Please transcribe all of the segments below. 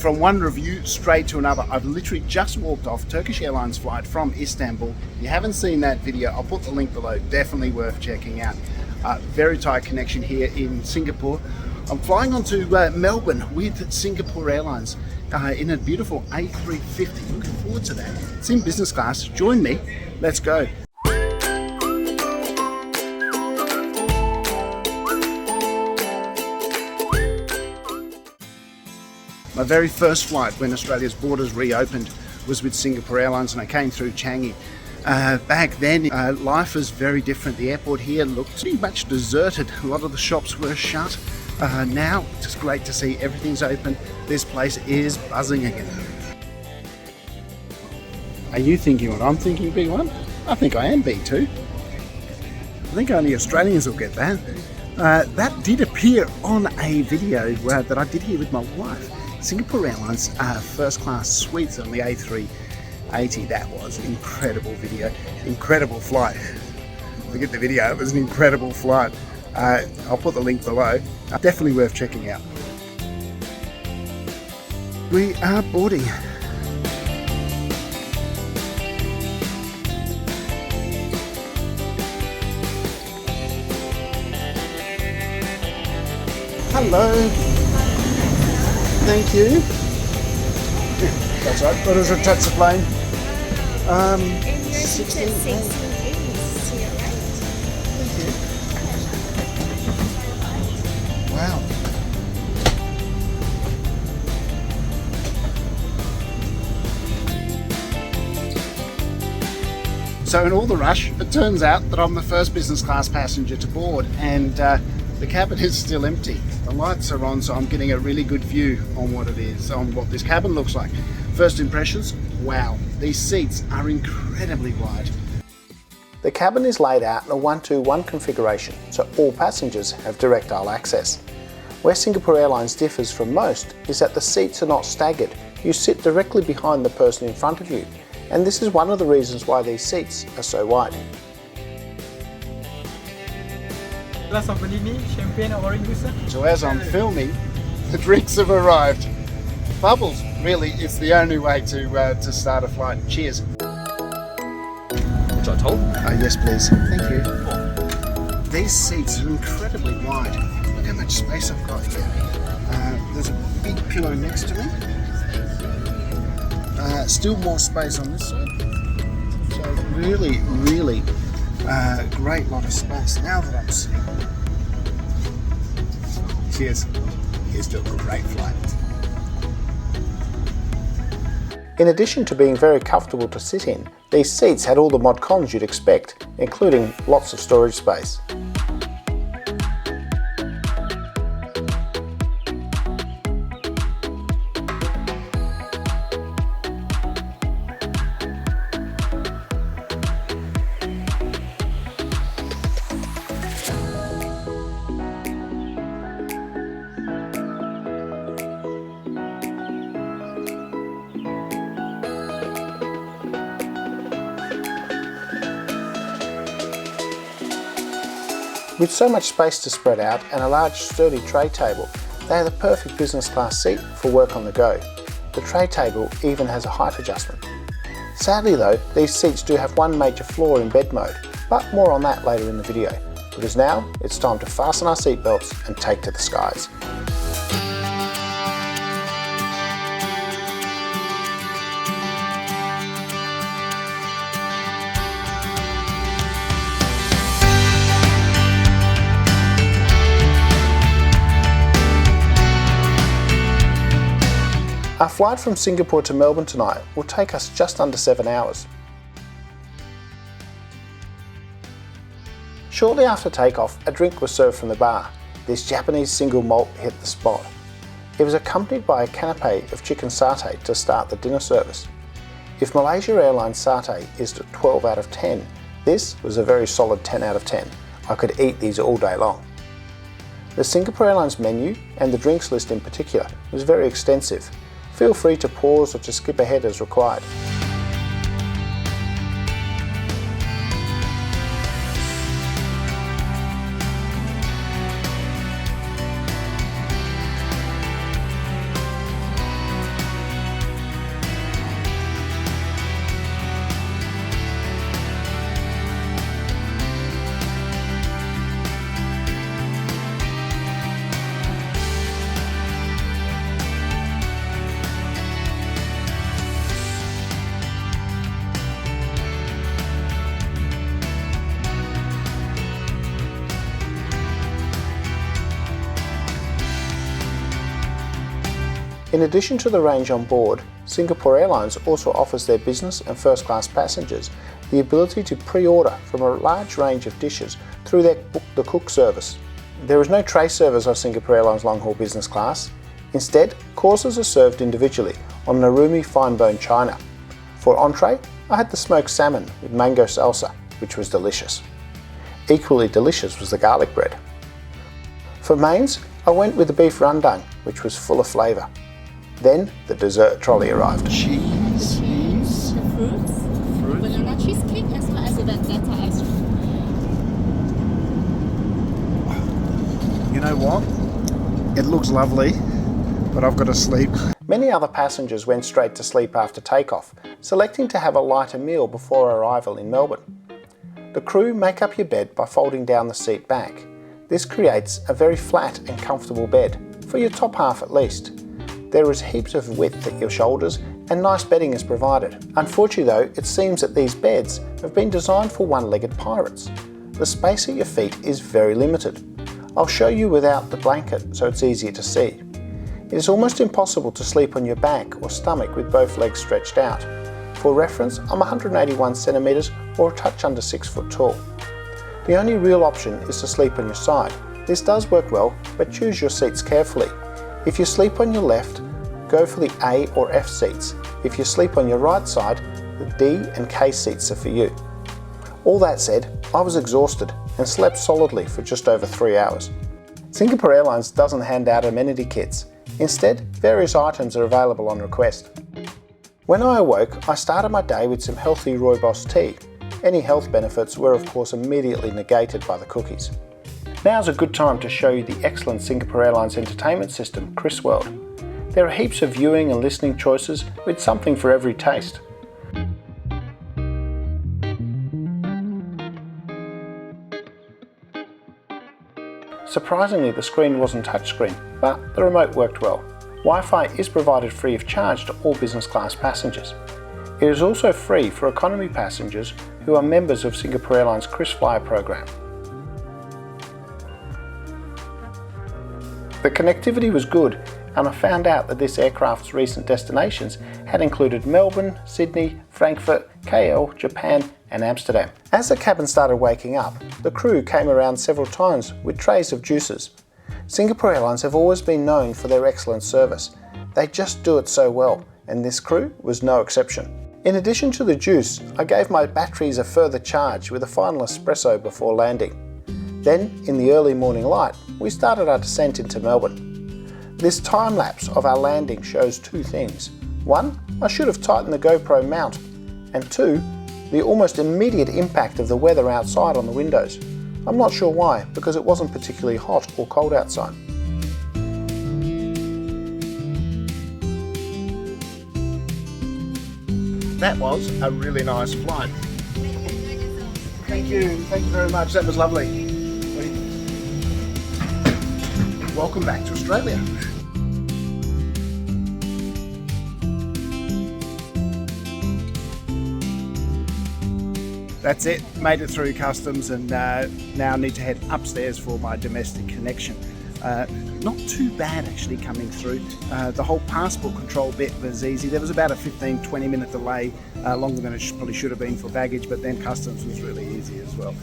from one review straight to another. I've literally just walked off Turkish Airlines flight from Istanbul. If you haven't seen that video, I'll put the link below. Definitely worth checking out. Very tight connection here in Singapore. I'm flying on to Melbourne with Singapore Airlines in a beautiful A350. Looking forward to that. It's in business class. Join me. Let's go. My very first flight when Australia's borders reopened was with Singapore Airlines, and I came through Changi. Back then, life was very different. The airport here looked pretty much deserted. A lot of the shops were shut. Now, it's just great to see everything's open. This place is buzzing again. Are you thinking what I'm thinking, B1? I think I am B2. I think only Australians will get that. That did appear on a video that I did here with my wife. Singapore Airlines first class suites on the A380. That was an incredible video, incredible flight. Look at the video, it was an incredible flight. I'll put the link below. Definitely worth checking out. We are boarding. Hello. Thank you. That's right. What is it? Touch the plane. 16. Thank you. Wow. So in all the rush, it turns out that I'm the first business class passenger to board, and the cabin is still empty. The lights are on, so I'm getting a really good view on what it is, on what this cabin looks like. First impressions, wow, these seats are incredibly wide. The cabin is laid out in a 1-2-1 configuration, so all passengers have direct aisle access. Where Singapore Airlines differs from most is that the seats are not staggered. You sit directly behind the person in front of you, and this is one of the reasons why these seats are so wide. Glass of Bellini, champagne or orange juice. So as I'm filming, the drinks have arrived. Bubbles, really, it's the only way to start a flight. Cheers. Which I told? Yes, please. Thank you. These seats are incredibly wide. Look how much space I've got here. There's a big pillow next to me. Still more space on this side. So really, really great lot of space. Now that I'm sitting. Cheers. Here's to a great flight. In addition to being very comfortable to sit in, these seats had all the mod cons you'd expect, including lots of storage space. With so much space to spread out and a large sturdy tray table, they are the perfect business class seat for work on the go. The tray table even has a height adjustment. Sadly though, these seats do have one major flaw in bed mode, but more on that later in the video, because now it's time to fasten our seatbelts and take to the skies. Our flight from Singapore to Melbourne tonight will take us just under 7 hours. Shortly after takeoff, a drink was served from the bar. This Japanese single malt hit the spot. It was accompanied by a canapé of chicken satay to start the dinner service. If Malaysia Airlines satay is a 12 out of 10, this was a very solid 10 out of 10. I could eat these all day long. The Singapore Airlines menu, and the drinks list in particular, was very extensive. Feel free to pause or to skip ahead as required. In addition to the range on board, Singapore Airlines also offers their business and first class passengers the ability to pre-order from a large range of dishes through their Book the Cook service. There is no tray service on Singapore Airlines long-haul business class. Instead, courses are served individually on Narumi fine-bone china. For entree, I had the smoked salmon with mango salsa, which was delicious. Equally delicious was the garlic bread. For mains, I went with the beef rendang, which was full of flavour. Then the dessert trolley arrived. Cheese. The fruits, banana cheesecake, as well as the vendetta ice cream. You know what? It looks lovely, but I've got to sleep. Many other passengers went straight to sleep after takeoff, selecting to have a lighter meal before arrival in Melbourne. The crew make up your bed by folding down the seat back. This creates a very flat and comfortable bed, for your top half at least. There is heaps of width at your shoulders and nice bedding is provided. Unfortunately though, it seems that these beds have been designed for one-legged pirates. The space at your feet is very limited. I'll show you without the blanket so it's easier to see. It is almost impossible to sleep on your back or stomach with both legs stretched out. For reference, I'm 181 centimetres or a touch under 6 foot tall. The only real option is to sleep on your side. This does work well, but choose your seats carefully. If you sleep on your left, go for the A or F seats. If you sleep on your right side, the D and K seats are for you. All that said, I was exhausted and slept solidly for just over 3 hours. Singapore Airlines doesn't hand out amenity kits. Instead, various items are available on request. When I awoke, I started my day with some healthy rooibos tea. Any health benefits were of course immediately negated by the cookies. Now's a good time to show you the excellent Singapore Airlines entertainment system, Chris World. There are heaps of viewing and listening choices with something for every taste. Surprisingly, the screen wasn't touchscreen, but the remote worked well. Wi-Fi is provided free of charge to all business class passengers. It is also free for economy passengers who are members of Singapore Airlines KrisFlyer program. The connectivity was good, and I found out that this aircraft's recent destinations had included Melbourne, Sydney, Frankfurt, KL, Japan and Amsterdam. As the cabin started waking up, the crew came around several times with trays of juices. Singapore Airlines have always been known for their excellent service. They just do it so well, and this crew was no exception. In addition to the juice, I gave my batteries a further charge with a final espresso before landing. Then, in the early morning light, we started our descent into Melbourne. This time-lapse of our landing shows two things. One, I should have tightened the GoPro mount, and two, the almost immediate impact of the weather outside on the windows. I'm not sure why, because it wasn't particularly hot or cold outside. That was a really nice flight. Thank you very much. That was lovely. Welcome back to Australia. That's it, made it through customs and now need to head upstairs for my domestic connection. Not too bad actually coming through. The whole passport control bit was easy. There was about a 15-20 minute delay, longer than it probably should have been for baggage, but then customs was really easy as well.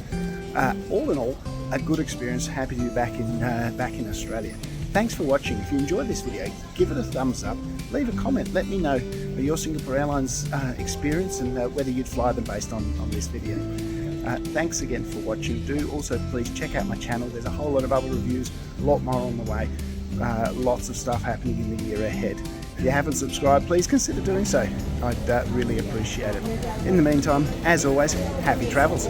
All in all, a good experience. Happy to be back in Australia. Thanks for watching. If you enjoyed this video, give it a thumbs up, leave a comment, let me know your Singapore Airlines experience and whether you'd fly them based on this video. Thanks again for watching. Do also please check out my channel. There's a whole lot of other reviews, a lot more on the way, lots of stuff happening in the year ahead. If you haven't subscribed, please consider doing so. I'd really appreciate it. In the meantime, as always, happy travels.